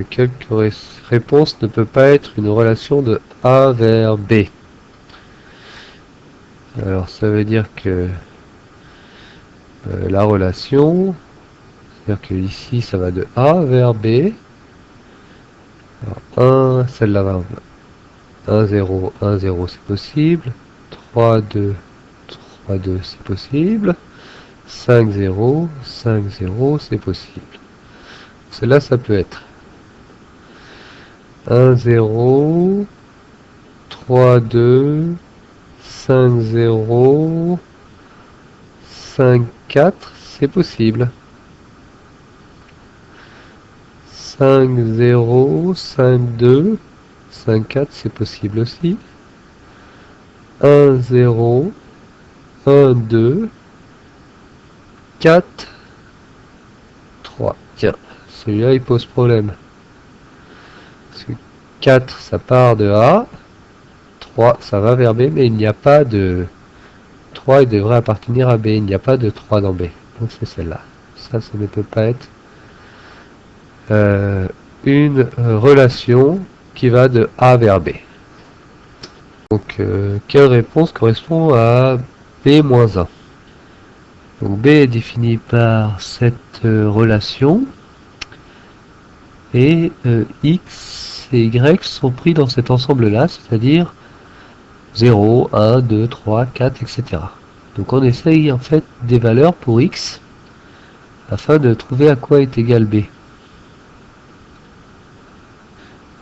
Quelle réponse ne peut pas être une relation de A vers B? Alors ça veut dire que la relation, c'est-à-dire que ici ça va de A vers B. Alors 1, celle-là va 1, 0, 1, 0 c'est possible. 3, 2, 3, 2 c'est possible. 5, 0, 5, 0 c'est possible. Celle-là ça peut être 1, 0, 3, 2, 5, 0, 5, 4, c'est possible. 5, 0, 5, 2, 5, 4, c'est possible aussi. 1, 0, 1, 2, 4, 3. Tiens, celui-là il pose problème. Parce que 4, ça part de A. 3, ça va vers B, mais il n'y a pas de 3, il devrait appartenir à B. Il n'y a pas de 3 dans B. Donc c'est celle-là. Ça ne peut pas être une relation qui va de A vers B. Donc, quelle réponse correspond à B-1? Donc, B est défini par cette relation et X et Y sont pris dans cet ensemble-là, c'est-à-dire 0, 1, 2, 3, 4, etc. Donc, on essaye en fait des valeurs pour X afin de trouver à quoi est égal B.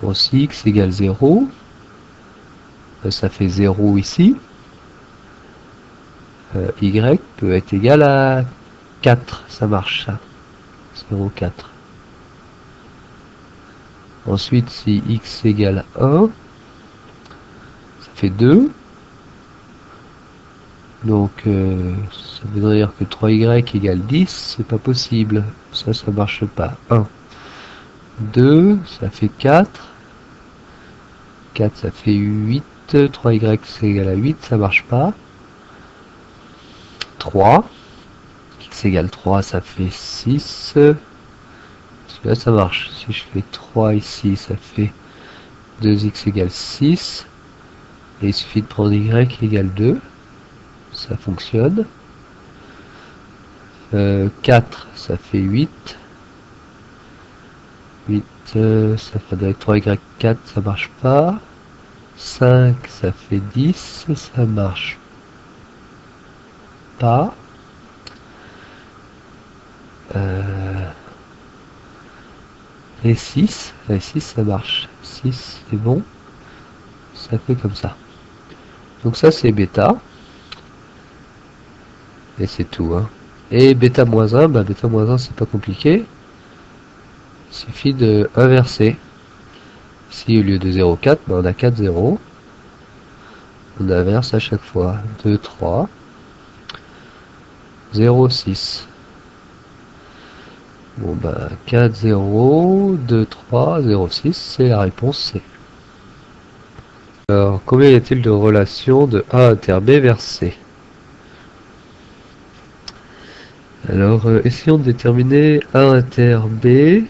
Bon, si X égale 0, ça fait 0 ici. Y peut être égal à 4, ça marche ça. 0, 4. Ensuite, si X égale 1, ça fait 2. Donc, ça voudrait dire que 3Y égale 10, c'est pas possible. Ça marche pas. 1. 2, ça fait 4. 4, ça fait 8. 3Y c'est égal à 8, ça marche pas. 3. X égale 3, ça fait 6. Là, ça marche. Si je fais 3 ici, ça fait 2x égale 6. Et il suffit de prendre y égale 2. Ça fonctionne. 4, ça fait 8. 8, ça fait avec 3y4, ça marche pas. 5, ça fait 10, ça marche pas. Et 6, ça marche. 6, c'est bon. Ça fait comme ça. Donc ça, c'est bêta. Et c'est tout. Hein. Et bêta moins 1, bêta moins 1, c'est pas compliqué. Il suffit de inverser. Ici, au lieu de 0,4, on a 4, 0. On inverse à chaque fois. 2, 3. 0, 6. Bon, 4, 0, 2, 3, 0, 6, c'est la réponse C. Alors, combien y a-t-il de relations de A inter B vers C? Alors, essayons de déterminer A inter B.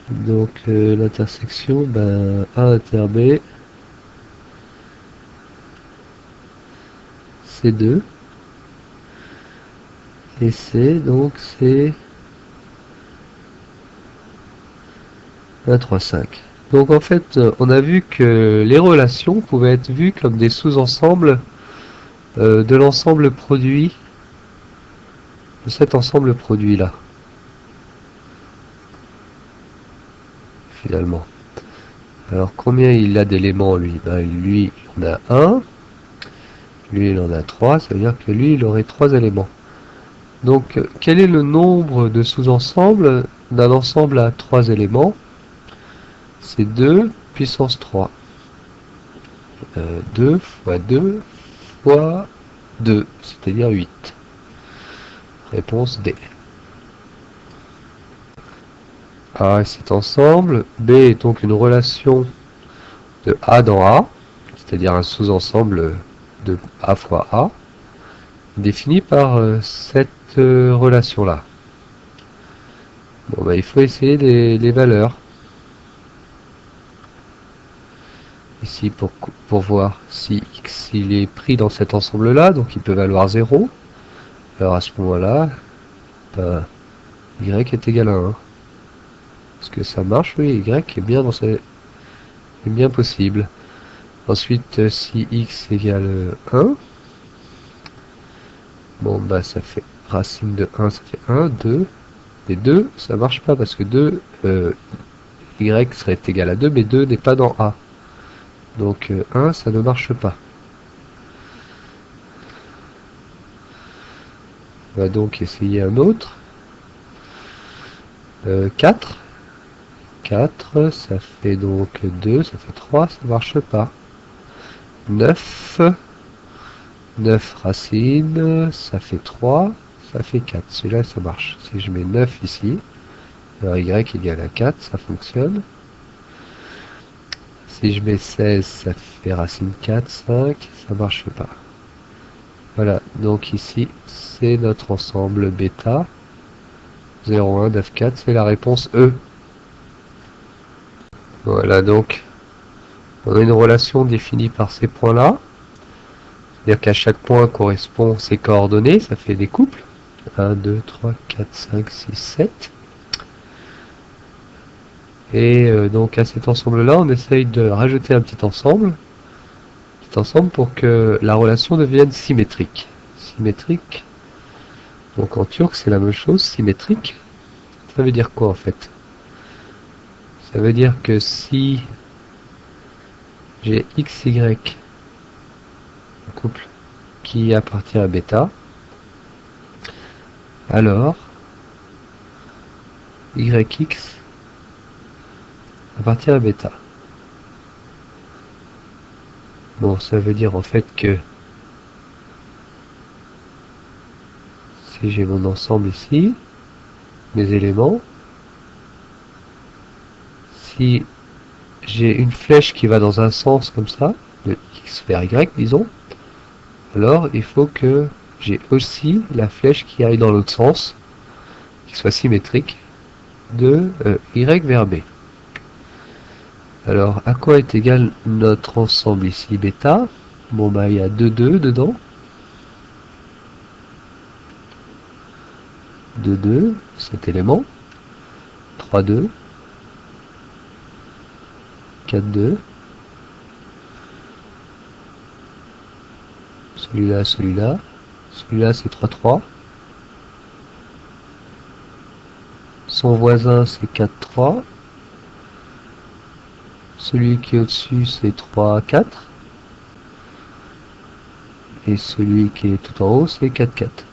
Donc, l'intersection, A inter B, c'est 2. Et C, donc, c'est 1, 3, 5. Donc, en fait, on a vu que les relations pouvaient être vues comme des sous-ensembles de l'ensemble produit, de cet ensemble produit là. Finalement. Alors combien il a d'éléments lui? Lui il en a 1, lui il en a 3, ça veut dire que lui il aurait 3 éléments. Donc quel est le nombre de sous-ensembles d'un ensemble à 3 éléments? C'est 2 puissance 3. 2 fois 2 fois 2, c'est-à-dire 8. Réponse D. A est cet ensemble, B est donc une relation de A dans A, c'est-à-dire un sous-ensemble de A fois A, défini par cette relation-là. Bon, bah, il faut essayer les valeurs. Ici, pour voir si x il est pris dans cet ensemble-là, donc il peut valoir 0. Alors à ce moment-là, bah, y est égal à 1. Est-ce que ça marche? Oui, y est bien est bien possible. Ensuite, si x égale 1, bon bah ça fait racine de 1, ça fait 1, 2. Et 2, ça marche pas parce que 2, y serait égal à 2, mais 2 n'est pas dans A. Donc 1, ça ne marche pas. On va donc essayer un autre. 4. 4, ça fait donc 2, ça fait 3, ça marche pas. 9. 9 racines, ça fait 3, ça fait 4. Celui-là, ça marche. Si je mets 9 ici, alors y égale à 4, ça fonctionne. Si je mets 16, ça fait racine 4, 5, ça marche pas. Voilà, donc ici, c'est notre ensemble bêta. 0, 1, 9, 4, c'est la réponse E. Voilà, donc, on a une relation définie par ces points-là. C'est-à-dire qu'à chaque point correspond ses coordonnées, ça fait des couples. 1, 2, 3, 4, 5, 6, 7. Et donc à cet ensemble-là, on essaye de rajouter un petit ensemble pour que la relation devienne symétrique. Symétrique, donc en turc c'est la même chose, symétrique. Ça veut dire quoi en fait? Ça veut dire que si j'ai x, y, un couple qui appartient à bêta, alors yx appartient à bêta. Bon, ça veut dire en fait que si j'ai mon ensemble ici, mes éléments, si j'ai une flèche qui va dans un sens comme ça, de x vers y, disons, alors il faut que j'ai aussi la flèche qui aille dans l'autre sens, qui soit symétrique, de y vers b. Alors, à quoi est égal notre ensemble ici, bêta? Bon, bah, il y a 2, 2 dedans. 2, 2, cet élément. 3, 2. 4, 2. Celui-là, celui-là. Celui-là, c'est 3, 3. Son voisin, c'est 4, 3. Celui qui est au-dessus, c'est 3, 4. Et celui qui est tout en haut, c'est 4, 4.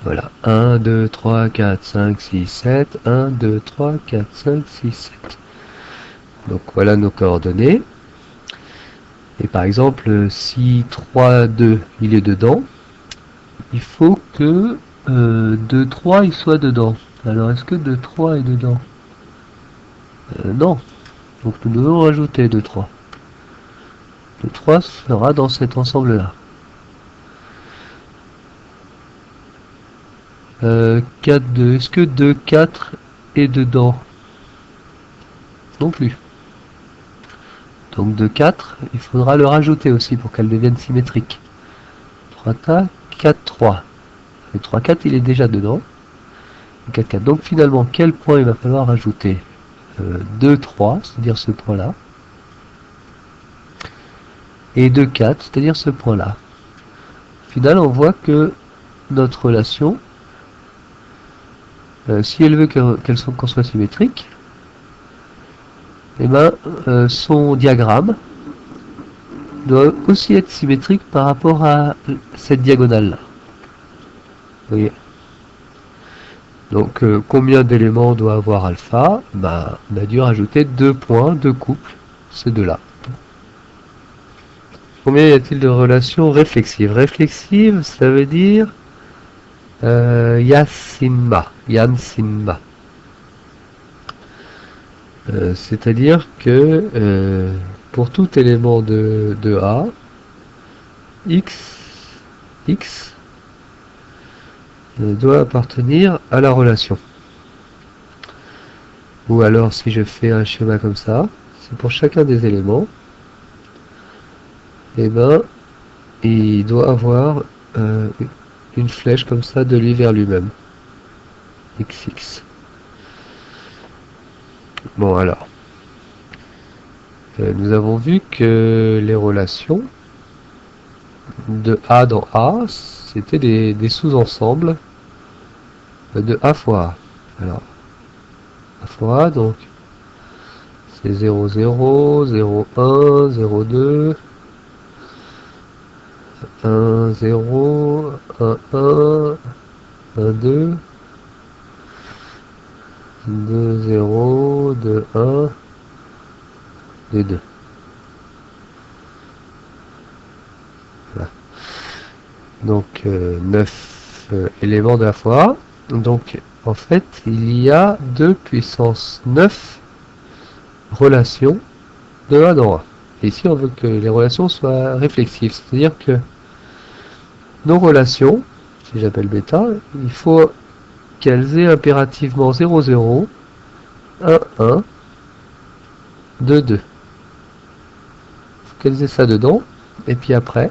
Voilà. 1, 2, 3, 4, 5, 6, 7. 1, 2, 3, 4, 5, 6, 7. Donc voilà nos coordonnées. Et par exemple, si 3, 2, il est dedans, il faut que 2, 3, il soit dedans. Alors, est-ce que 2, 3 est dedans? Non. Donc, nous devons rajouter 2, 3. 2, 3 sera dans cet ensemble-là. 4, 2. Est-ce que 2, 4 est dedans? Non plus. Donc, 2, 4, il faudra le rajouter aussi pour qu'elle devienne symétrique. 3, 4, 3. Et 3, 4, il est déjà dedans. 4, 4. Donc, finalement, quel point il va falloir rajouter? 2, 3, c'est-à-dire ce point-là. Et 2, 4, c'est-à-dire ce point-là. Au final, on voit que notre relation, si elle veut qu'on soit symétrique, eh ben, son diagramme doit aussi être symétrique par rapport à cette diagonale-là. Vous voyez? Donc, combien d'éléments doit avoir alpha? Ben, on a dû rajouter 2 points, 2 couples, ces deux-là. Combien y a-t-il de relations réflexives? Réflexive, ça veut dire Yasinma. C'est-à-dire que pour tout élément de A, x doit appartenir à la relation. Ou alors si je fais un schéma comme ça, c'est pour chacun des éléments, et ben il doit avoir une flèche comme ça de lui vers lui-même. XX. Bon alors, nous avons vu que les relations de A dans A, c'était des sous-ensembles de A fois A. Alors, A fois A, donc, c'est 0, 0, 0, 1, 0, 2, 1, 0, 1, 1, 1, 2, 2, 0, 2, 1, 2, 2. Voilà. Donc, 9 éléments de la fois A. Donc, en fait, il y a 2 puissance 9 relations de A dans A. Et ici, on veut que les relations soient réflexives, c'est-à-dire que nos relations, si j'appelle bêta, il faut qu'elles aient impérativement 0, 0, 1, 1, 2, 2. Il faut qu'elles aient ça dedans, et puis après,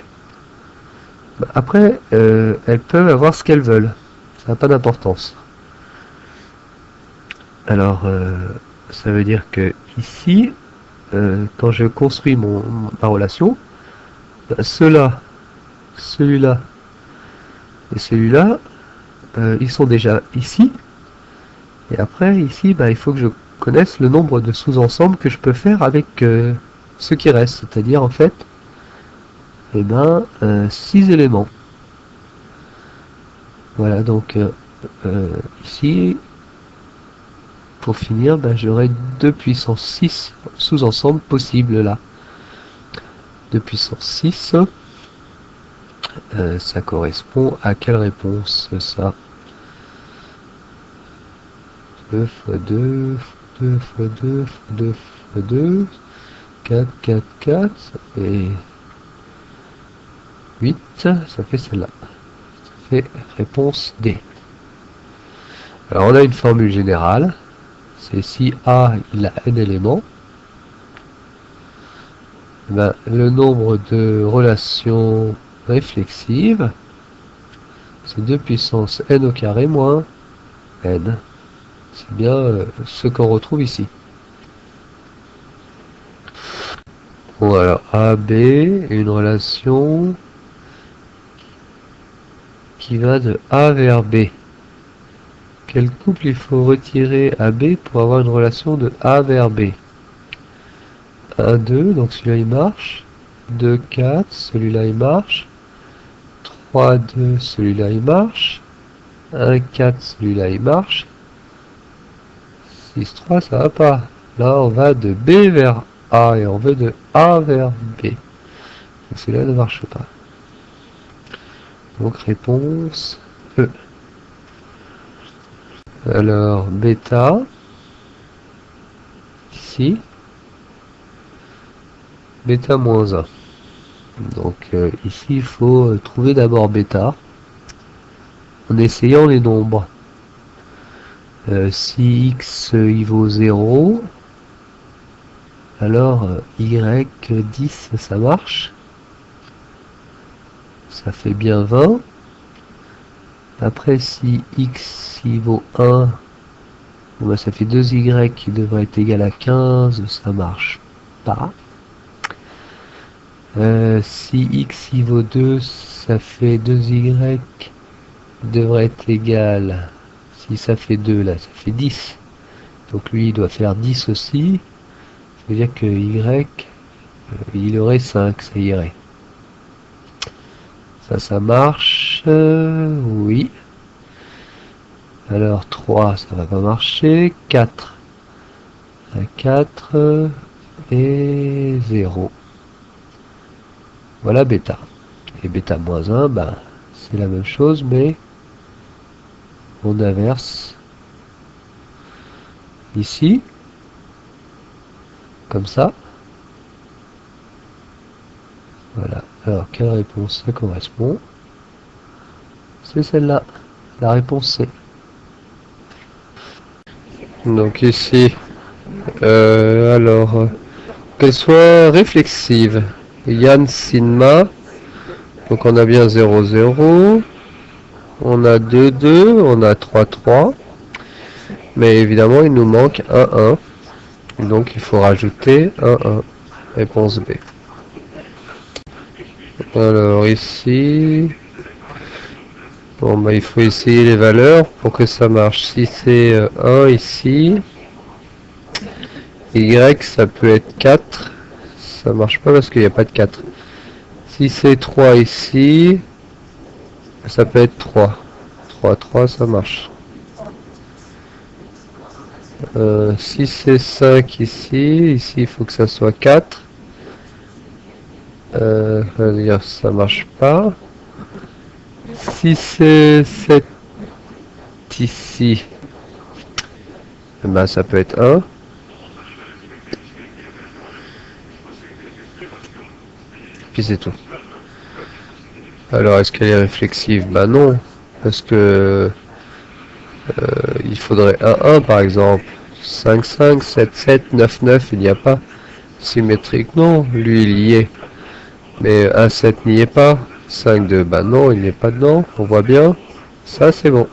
elles peuvent avoir ce qu'elles veulent. Ça n'a pas d'importance. Alors, ça veut dire que ici, quand je construis ma relation, celui-là et celui-là, ils sont déjà ici. Et après, ici, il faut que je connaisse le nombre de sous-ensembles que je peux faire avec ce qui reste. C'est-à-dire, en fait, 6 éléments. Voilà, donc ici, pour finir, j'aurai 2 puissance 6 sous-ensembles possibles là. 2 puissance 6, ça correspond à quelle réponse ça? 2 fois 2, 2 fois 2, 2 fois 2, 4, 4, 4, et 8, ça fait celle-là. Ça fait réponse D. Alors on a une formule générale, c'est si A il a n éléments, le nombre de relations réflexives, c'est 2 puissance n au carré moins n. C'est bien ce qu'on retrouve ici. Bon alors AB, une relation qui va de A vers B. Quel couple il faut retirer AB pour avoir une relation de A vers B? 1, 2, donc celui-là il marche. 2, 4, celui-là il marche. 3, 2, celui-là il marche. 1, 4, celui-là il marche. 6, 3, ça va pas. Là on va de B vers A et on veut de A vers B. Donc celui-là ne marche pas. Donc réponse E. Alors bêta, ici, bêta moins 1. Donc ici il faut trouver d'abord bêta en essayant les nombres. Si x il vaut 0, alors y10 ça marche. Ça fait bien 20. Après si x il vaut 1, ça fait 2y qui devrait être égal à 15, ça marche pas. Si x il vaut 2, ça fait 2y devrait être égal, si ça fait 2 là, ça fait 10. Donc lui il doit faire 10 aussi. Ça veut dire que y, il aurait 5, ça irait. Ça marche, oui. Alors 3, ça va pas marcher. 4. 4 et 0. Voilà bêta. Et bêta moins 1, c'est la même chose, mais on inverse ici, comme ça. Voilà. Alors, quelle réponse ça correspond? C'est celle-là. La réponse c'est. Donc ici, alors, qu'elle soit réflexive. Yann Sinma. Donc on a bien 0, 0. On a 2, 2. On a 3, 3. Mais évidemment, il nous manque 1, 1. Donc il faut rajouter 1, 1. Réponse B. Alors ici, bon bah il faut essayer les valeurs pour que ça marche. Si c'est 1 ici, Y ça peut être 4. Ça marche pas parce qu'il n'y a pas de 4. Si c'est 3 ici, ça peut être 3. 3, 3 ça marche. Si c'est 5 ici il faut que ça soit 4. Ça marche pas. Si c'est 7 ici, ben ça peut être 1. Puis c'est tout. Alors est-ce qu'elle est réflexive? Ben non, parce que il faudrait 1, 1 par exemple. 5, 5, 7, 7, 9, 9, il n'y a pas. Symétrique, non, lui il y est. Mais 1, 7 n'y est pas. 5, 2, ben non, il n'y est pas dedans. On voit bien. Ça c'est bon.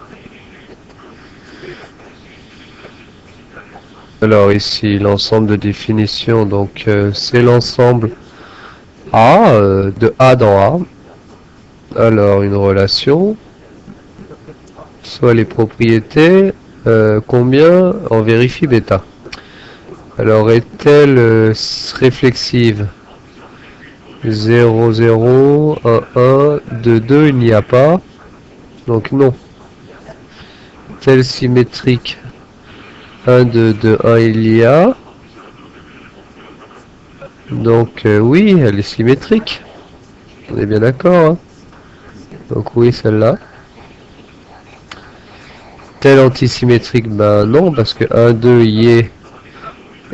Alors ici, l'ensemble de définition, donc c'est l'ensemble A, de A dans A. Alors une relation, soit les propriétés, combien, on vérifie bêta. Alors est-elle réflexive? 0, 0, 1, 1, 2, 2, il n'y a pas. Donc non. Est-elle symétrique? 1, 2, 2, 1, il y a. Donc oui, elle est symétrique. On est bien d'accord. Hein. Donc oui, celle-là. Tel antisymétrique, ben non, parce que 1, 2 y est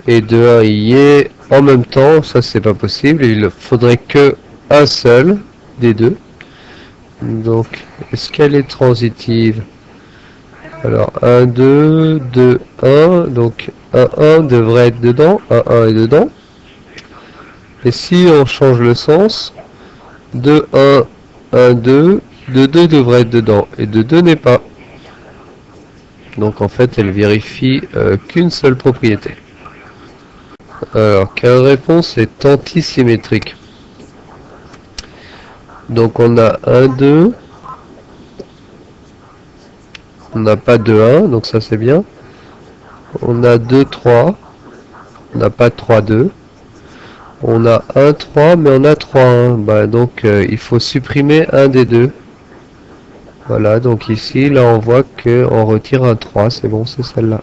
et 2, 1 y est en même temps, ça c'est pas possible, il faudrait que un seul des deux. Donc, est-ce qu'elle est transitive? Alors, 1, 2, 2, 1, donc 1, 1 devrait être dedans, 1, 1 est dedans. Et si on change le sens, 2, 1, 1, 2, 2, 2 devrait être dedans, et 2, 2 n'est pas. Donc en fait, elle vérifie qu'une seule propriété. Alors, quelle réponse est antisymétrique? Donc on a 1, 2. On n'a pas 2, 1, donc ça c'est bien. On a 2, 3. On n'a pas 3, 2. On a 1, 3, mais on a 3, 1. Bah, donc il faut supprimer un des deux. Voilà, donc ici, là on voit qu'on retire un 3, c'est bon, c'est celle-là.